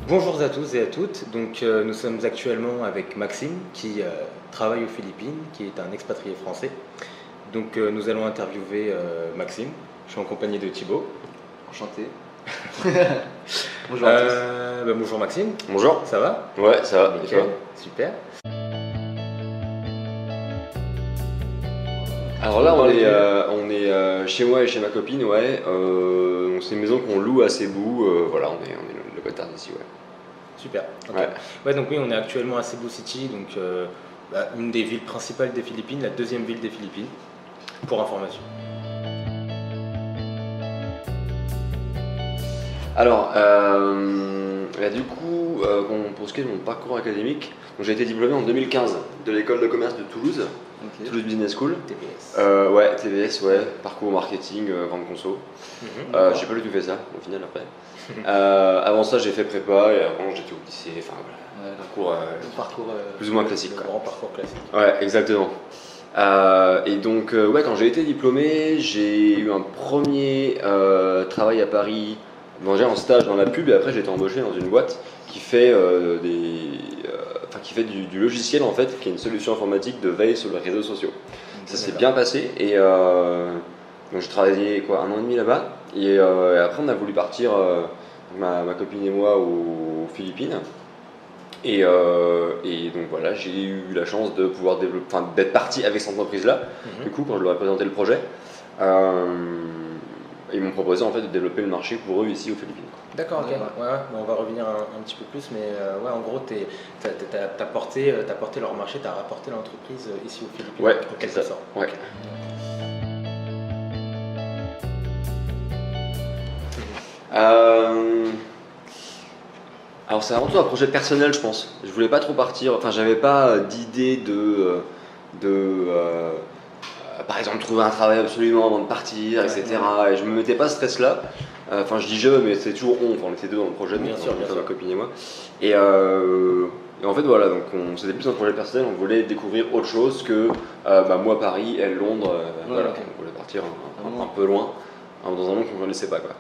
Bonjour à tous et à toutes. Nous sommes actuellement avec Maxime qui travaille aux Philippines, qui est un expatrié français. Nous allons interviewer Maxime. Je suis en compagnie de Thibaut. Enchanté. Bonjour à tous. Bonjour Maxime, Bonjour. ça va? Ouais, ça va. Et Nickel, toi? super. Alors là, on est chez moi et chez ma copine, ouais. Donc c'est une maison qu'on loue à Cebu. Voilà, on est locataire d'ici, ouais. Super. Ok. Ouais. Ouais, donc oui, on est actuellement à Cebu City, une des villes principales des Philippines, la deuxième ville des Philippines, pour information. Alors, du coup, pour ce qui est de mon parcours académique, donc j'ai été diplômé en 2015 de l'école de commerce de Toulouse, Ok. Toulouse Business School. TPS. Ouais, TVS, ouais, parcours marketing, grande conso. Mhm. J'ai pas du tout fait ça au final après. Avant ça, j'ai fait prépa et avant j'étais au lycée. Enfin voilà, Ouais, parcours le parcours plus ou moins classique, Le quoi. grand parcours classique. Ouais, exactement. Ouais, quand j'ai été diplômé, j'ai eu un premier travail à Paris, bon, déjà en stage dans la pub, et après j'ai été embauché dans une boîte qui fait, qui fait du logiciel en fait, qui est une solution informatique de veille sur les réseaux sociaux. Ça s'est bien passé et donc j'ai travaillé quoi, 1 an et demi là-bas et après on a voulu partir, ma copine et moi, aux Philippines. Et donc voilà, j'ai eu la chance de pouvoir développer, enfin, d'être parti avec cette entreprise-là. Mhm. Du coup, quand je leur ai présenté le projet, ils m'ont proposé en fait de développer le marché pour eux ici aux Philippines. D'accord, ok. Ouais. Ouais, bon, on va revenir un petit peu plus, mais ouais, en gros, t'as porté leur marché, t'as rapporté l'entreprise ici aux Philippines, Ouais, en quelque c'est ça. sorte. Ouais. Ok. Euh, Alors c'est avant tout un projet personnel, je pense. Je voulais pas trop partir, enfin j'avais pas d'idée par exemple, trouver un travail absolument avant de partir, etc. Et je me mettais pas ce stress-là. Enfin, je dis je, mais c'est toujours on. Enfin, on était deux dans le projet, donc Bien sûr, bien ma sûr. copine et moi. Et en fait, voilà, donc c'était plus un projet personnel. On voulait découvrir autre chose que moi Paris, elle Londres. Voilà, ok. on voulait partir Vraiment. un peu loin, dans un monde qu'on ne connaissait pas, quoi.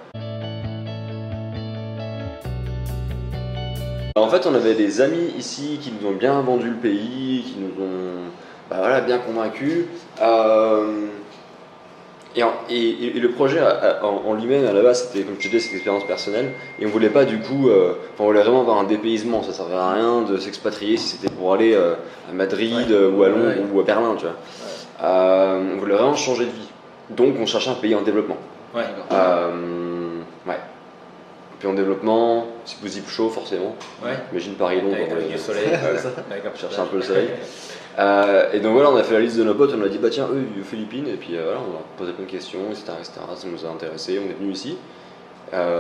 En fait, on avait des amis ici qui nous ont bien vendu le pays, qui nous ont bien convaincus. Et le projet en lui-même, à la base, c'était, comme je te disais, cette expérience personnelle. Et on voulait pas du coup, on voulait vraiment avoir un dépaysement. Ça servait à rien de s'expatrier si c'était pour aller à Madrid ou à Londres ou à Berlin, tu vois. On voulait vraiment changer de vie. Donc on cherchait un pays en développement. Ouais. Ouais. Puis en développement, si possible chaud forcément. Ouais. Imagine Paris-Londres. Avec du soleil. Ouais. Avec un peu Chercher un peu le soleil. Et donc voilà, on a fait la liste de nos potes, on a dit bah tiens, eux ils vivent aux Philippines, et puis voilà, on a posé plein de questions, etc., etc. Ça nous a intéressé, on est venu ici,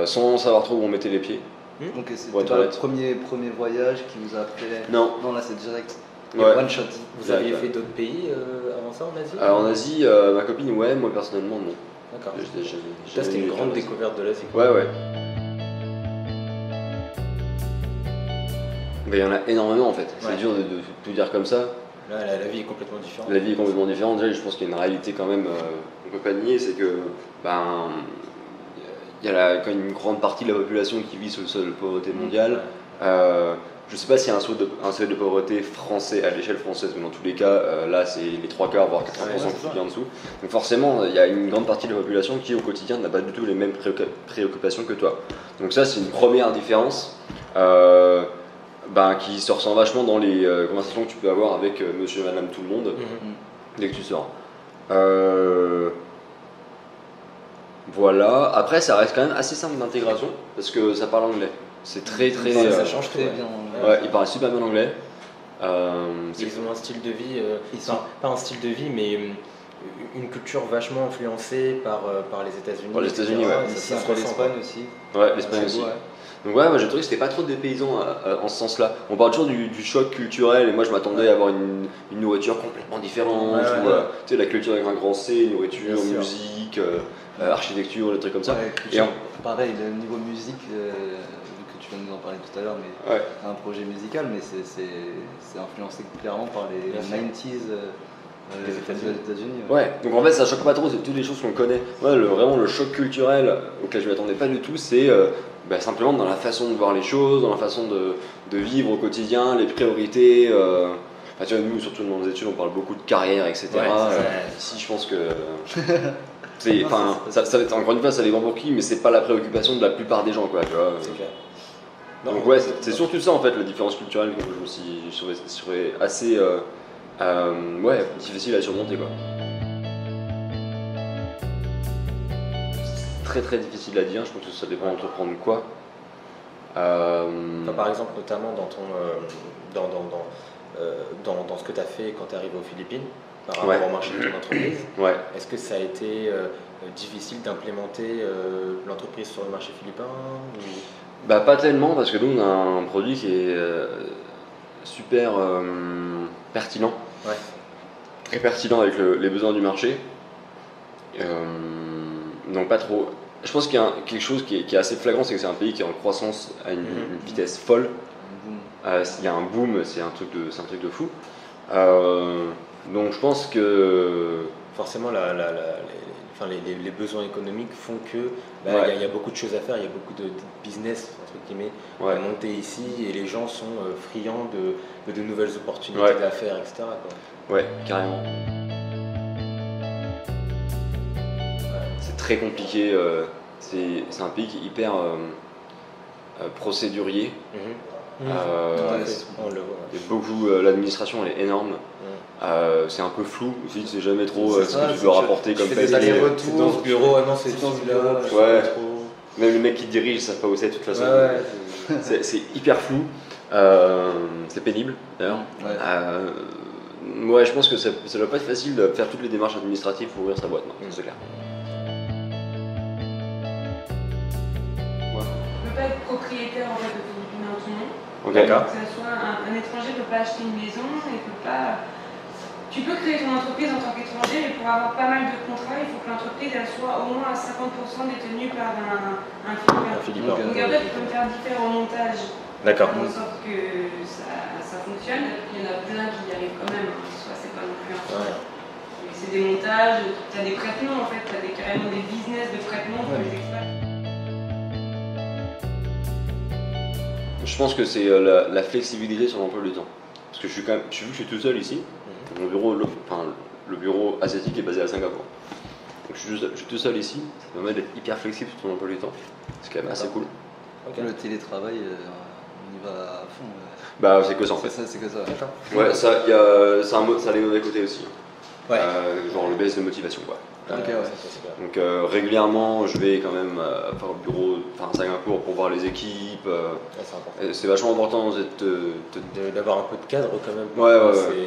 sans savoir trop où on mettait les pieds. Donc Pour c'était être pas le honnête. premier voyage qui vous a fait. Non. Non, là c'est direct. Ouais. One shot. Vous aviez fait d'autres pays avant ça en Asie? En Asie, ma copine, ouais, moi personnellement, non. D'accord. J'ai Ça, c'était une jamais grande fait l'Asie. découverte de l'Asie, quoi. Ouais, ouais. Mais il y en a énormément en fait, Ouais. c'est dur de tout dire comme ça. Là, la vie est complètement différente. La vie est complètement différente. Déjà, je pense qu'il y a une réalité quand même qu'on peut pas nier, c'est que il y a quand même une grande partie de la population qui vit sous le seuil de pauvreté mondiale. Je sais pas s'il y a un seuil de pauvreté français à l'échelle française, mais dans tous les cas, là c'est les 3/4 voire 80% qui vivent en dessous. Donc forcément, il y a une grande partie de la population qui au quotidien n'a pas du tout les mêmes préoccupations que toi. Donc ça, c'est une première différence. Qui se ressent vachement dans les conversations que tu peux avoir avec monsieur et madame tout le monde Mhm. dès que tu sors. Voilà, après ça reste quand même assez simple d'intégration parce que ça parle anglais. C'est très très. Ça change tout, très ouais. bien. Ouais, ils parlent super bien anglais. Ils ont un style de vie, pas un style de vie, mais une culture vachement influencée par les États-Unis. Par les etc. États-Unis, ouais. Et Ici ça un se peu ressent, l'Espagne quoi. aussi. Ouais, l'Espagne C'est aussi. beau, ouais. Donc ouais, moi j'ai trouvé que c'était pas trop dépaysant en ce sens-là. On parle toujours du choc culturel et moi je m'attendais à avoir une nourriture complètement différente, Ouais, ou ouais. tu sais, la culture avec un grand C, nourriture, Bien sûr. musique, architecture, des trucs comme ça. Ouais, Et en- pareil, le niveau musique, vu que tu viens de nous en parler tout à l'heure, mais Ouais. un projet musical, mais c'est influencé clairement par les Bien sûr. 90s. des États-Unis. Ouais, donc en fait ça choque pas trop, c'est toutes les choses qu'on connaît. Ouais, vraiment le choc culturel auquel je m'attendais pas du tout, c'est simplement dans la façon de voir les choses, dans la façon de vivre au quotidien, les priorités. Tu vois, nous, surtout dans les études, on parle beaucoup de carrière, etc. Ici, je pense que. Encore une fois, ça dépend pour qui, mais c'est pas la préoccupation de la plupart des gens, quoi, tu vois. C'est clair. Donc, c'est surtout ça, en fait, la différence culturelle que je me suis trouvé assez difficile à surmonter, quoi. C'est très très difficile à dire, je pense que ça dépend d'entreprendre quoi. Par exemple, notamment dans ton. Dans ce que tu as fait quand tu es arrivé aux Philippines, par rapport au marché de ton entreprise, est-ce que ça a été difficile d'implémenter l'entreprise sur le marché philippin ou... Pas tellement, parce que nous on a un produit qui est super pertinent, très pertinent avec les besoins du marché, donc pas trop. Je pense qu'il y a quelque chose qui est assez flagrant, c'est que c'est un pays qui est en croissance à une vitesse folle. Il y a un boom, c'est un truc de fou. Donc je pense que forcément les besoins économiques font que il y a beaucoup de choses à faire, il y a beaucoup de business entre guillemets à monter ici et les gens sont friands de nouvelles opportunités d'affaires, etc. quoi. Ouais, carrément. C'est très compliqué, c'est un pays qui est hyper procédurier. On le voit. Et beaucoup, l'administration elle est énorme. C'est un peu flou aussi, tu sais jamais trop ce que tu veux rapporter comme papier. C'est dans ce bureau, non c'est dans ce bureau. Même les mecs qui te dirigent, ils savent pas où c'est de toute façon. C'est hyper flou. C'est pénible d'ailleurs. Je pense que ça doit pas être facile de faire toutes les démarches administratives pour ouvrir sa boîte, non, c'est clair. On peut pas être propriétaire en fait de Philippines en tout monde. D'accord. Que ce soit un étranger ne peut pas acheter une maison, il peut pas. Tu peux créer ton entreprise en tant qu'étranger, mais pour avoir pas mal de contrats, il faut que l'entreprise elle soit au moins à 50% détenue par un Philippin. Donc après, tu peux faire différents montages. D'accord. En sorte que ça fonctionne. Il y en a plein qui y arrivent quand même. Soit c'est pas non plus un c'est des montages, tu as des traitements en fait, tu as carrément des business de traitement pour les expats. Je pense que c'est la flexibilité sur l'emploi du temps. Parce que vu que je suis tout seul ici, mon bureau, le bureau asiatique est basé à Singapour. Donc je suis tout seul ici, ça permet d'être hyper flexible sur ton emploi du temps. C'est quand même assez cool. Le télétravail, on y va à fond. C'est que ça en fait. C'est que ça. Ouais, ça a les mauvais côtés aussi. Genre le baisse de motivation quoi. Donc régulièrement je vais quand même faire au bureau, à Singapour pour voir les équipes. C'est vachement important d'avoir un peu de cadre quand même.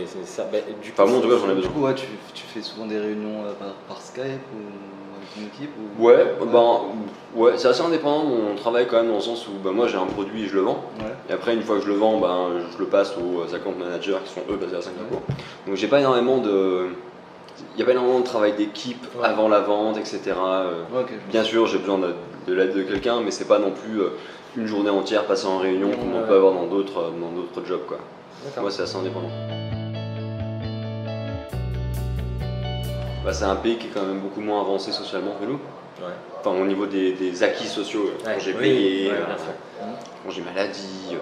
C'est ça. Du coup, moi en tout cas j'en ai besoin. Du coup tu fais souvent des réunions par Skype ou avec une équipe ou... c'est assez indépendant mon travail quand même dans le sens où moi j'ai un produit et je le vends. Et après une fois que je le vends, je le passe aux account managers qui sont eux basés à Singapour. Donc j'ai pas énormément de... Il n'y a pas énormément de travail d'équipe avant la vente, etc. Bien sûr, j'ai besoin de l'aide de quelqu'un, mais c'est pas non plus une journée entière passée en réunion comme on peut avoir dans d'autres jobs, quoi. Moi, c'est assez indépendant. C'est un pays qui est quand même beaucoup moins avancé socialement que nous. Enfin, au niveau des acquis sociaux, congés payés, congés maladie,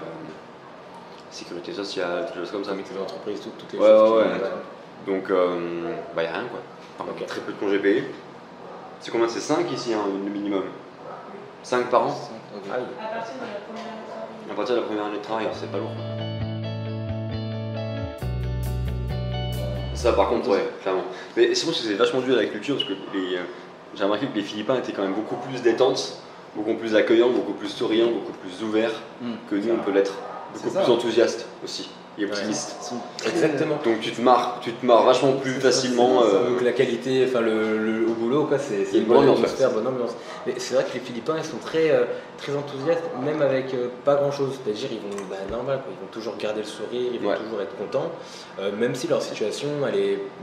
sécurité sociale, des choses comme ça. Avec les entreprises, toutes les choses. Donc, il n'y a rien quoi. Très peu de congés payés. C'est combien? C'est 5 ici, le minimum. 5 par an. À partir de la première année de travail. À partir de la première année de travail, c'est pas lourd. Ça par contre, clairement. Mais c'est parce que c'est vachement dû à la culture, parce que j'ai remarqué que les Philippins étaient quand même beaucoup plus détentes, beaucoup plus accueillants, beaucoup plus souriants, beaucoup plus ouverts que nous on peut l'être. Beaucoup plus enthousiastes aussi. Et optimiste. Exactement. Donc tu te marres vachement plus facilement. Donc la qualité, au boulot, c'est une bonne atmosphère, bonne ambiance. Mais c'est vrai que les Philippins, ils sont très enthousiastes, même avec pas grand chose. C'est-à-dire, ils vont normal, quoi. Ils vont toujours garder le sourire, ils vont toujours être contents, même si leur situation,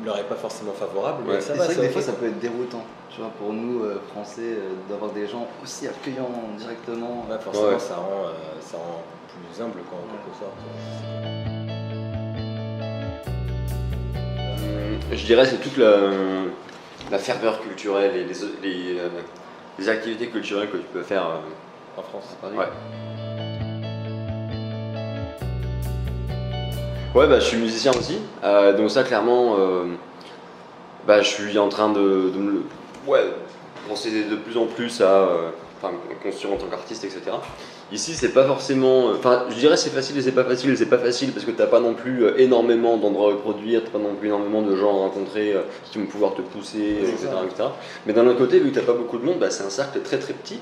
leur est pas forcément favorable. Mais ça va. C'est vrai que des fois, ça peut être déroutant. Tu vois, pour nous Français, d'avoir des gens aussi accueillants directement. Forcément, ça rend plus humble, quoi, en quelque sorte. Je dirais c'est toute la ferveur culturelle et les activités culturelles que tu peux faire En France. À Paris. Ouais. Ouais, bah, je suis musicien aussi, donc ça clairement, bah, je suis en train de penser de plus en plus à me construire en tant qu'artiste, etc. Ici, c'est pas forcément, enfin, je dirais c'est facile et c'est pas facile. C'est pas facile parce que t'as pas non plus énormément d'endroits à produire, t'as pas non plus énormément de gens à rencontrer qui vont pouvoir te pousser, etc. Mais d'un autre côté, vu que t'as pas beaucoup de monde, bah, c'est un cercle très très petit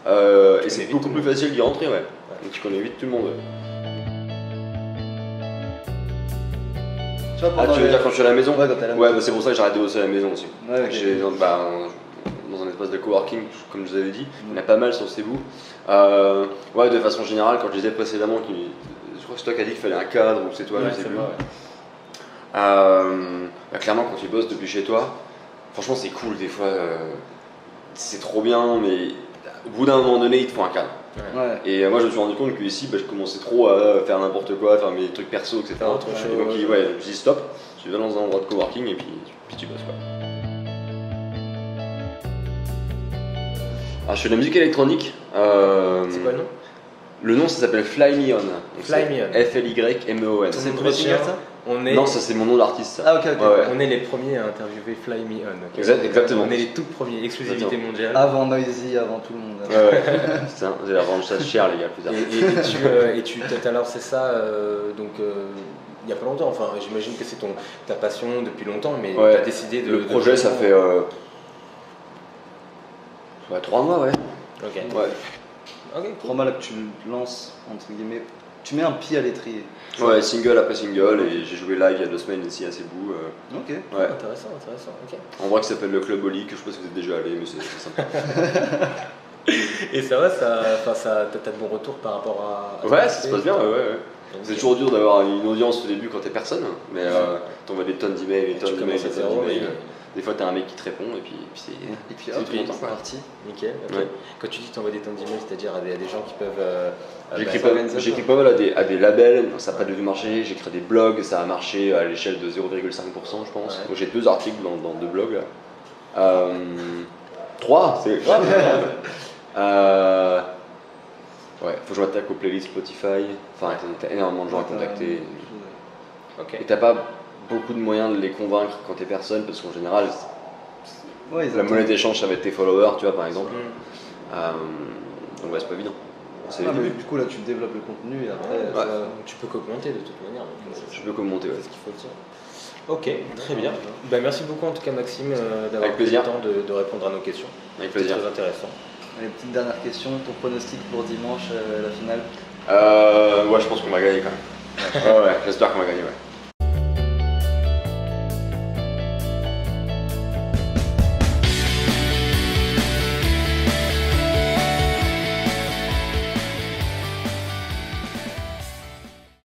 et c'est beaucoup plus facile d'y rentrer, ouais. Donc tu connais vite tout le monde. Ouais. Tu veux dire quand je suis à la maison? Ouais, quand t'es à la Ouais, maison. bah, c'est pour ça que j'arrête de bosser à la maison aussi. Ouais, ok. J'ai dans un espace de coworking, comme je vous avais dit, il y en a pas mal sur Cebu. Ouais, de façon générale, quand je disais précédemment, je crois que c'est toi qui as dit qu'il fallait un cadre, ou c'est toi, je sais plus. Bah, clairement, quand tu bosses depuis chez toi, franchement, c'est cool des fois, c'est trop bien, mais au bout d'un moment donné, il te faut un cadre. Ouais. Et moi, je me suis rendu compte qu'ici, bah, je commençais trop à faire n'importe quoi, à faire mes trucs perso, etc. Faire autre chose. Et donc, je me suis dit stop, tu vas dans un endroit de coworking et puis tu bosses quoi. Alors, je fais de la musique électronique. C'est quoi le nom? Le nom, ça s'appelle Fly Me On. Donc, Fly Me On. F-L-Y-M-E-O-N. C'est le Ton premier chien, single, ça? On est... Non, ça c'est mon nom d'artiste. Ça. Ah, ok, ok. Ouais. On est les premiers à interviewer Fly Me On. Exactement. On est les tout premiers, exclusivité Exactement. mondiale. Avant Noisy, avant tout le monde. Ouais, putain, j'ai la vendre ça cher, les gars, plus tard. Et tu t'as lancé ça donc il y a pas longtemps. Enfin, j'imagine que c'est ta passion depuis longtemps, mais Ouais. tu as décidé de. Le projet, ça fait 3 mois, ouais. Ok. Ouais. Ok. Trop mal que tu le lances, entre guillemets. Tu mets un pied à l'étrier. Ouais, single après single, et j'ai joué live il y a 2 semaines ici à Cebu. Ok. Ouais. Intéressant. Ok. En vrai, qui s'appelle le Club Oli, que je sais pas si vous êtes déjà allé, mais c'est sympa. Et ça va, t'as de bons retours par rapport à. Ouais, ça se passe bien, ouais. Donc, C'est toujours dur d'avoir une audience au début quand t'es personne, mais t'envoies des tonnes d'emails, des tonnes tu d'emails, commences à des tonnes zéro, d'emails. et- Des fois, t'as un mec qui te répond, et puis c'est. Et puis C'est hop, tout content, c'est quoi. parti. Nickel. Ok. Ouais. Quand tu dis que t'envoies des tonnes d'emails, c'est-à-dire à des gens qui peuvent. J'écris pas mal à des labels, ça n'a pas du tout marché. J'écris des blogs, ça a marché à l'échelle de 0,5%, je pense. Ouais. Donc j'ai 2 articles dans 2 blogs. 3, c'est grave. Ouais, faut que je m'attaque aux playlists Spotify. Enfin, t'as énormément de gens à contacter. Ok. Et t'as pas beaucoup de moyens de les convaincre quand t'es personne, parce qu'en général, Ouais, la monnaie d'échange, ça va être tes followers, tu vois, par exemple. Mm. Donc ouais, c'est pas évident. C'est Ah, le mais début. du coup, là, tu développes le contenu et après. Ouais. Tu peux commenter de toute manière. Donc, Je peux commenter, ouais. c'est ce qu'il faut dire. Ok, très bien. Bah, merci beaucoup en tout cas Maxime d'avoir Avec pris le plaisir. temps de répondre à nos questions. Avec C'est plaisir. très intéressant. Allez, petite dernière question. Ton pronostic pour dimanche, la finale? Ouais, je pense qu'on va gagner quand même. Ouais, j'espère qu'on va gagner, ouais.